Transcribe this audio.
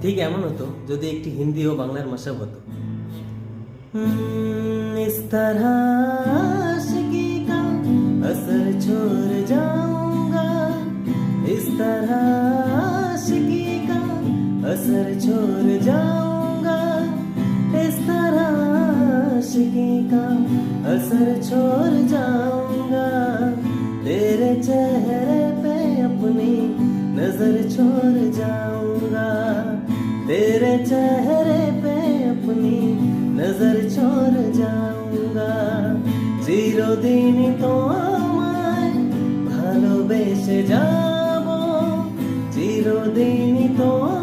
ঠিক এমন হতো যদি একটি হিন্দি ও বাংলার মাশআপ হতো। इस तरह आशिकी का असर छोड़ जाऊंगा, इस तरह आशिकी का असर छोड़ जाऊंगा, इस तरह आशिकी का असर छोड़ जाऊंगा, तेरे चेहरे पे अपनी नजर छोड़ जाऊंगा, तेरे चेहरे पे अपनी नजर छोड़ जाऊंगा, চিরদিনই তোমায় ভালোবেসে যাবো, চিরদিনই তোমায়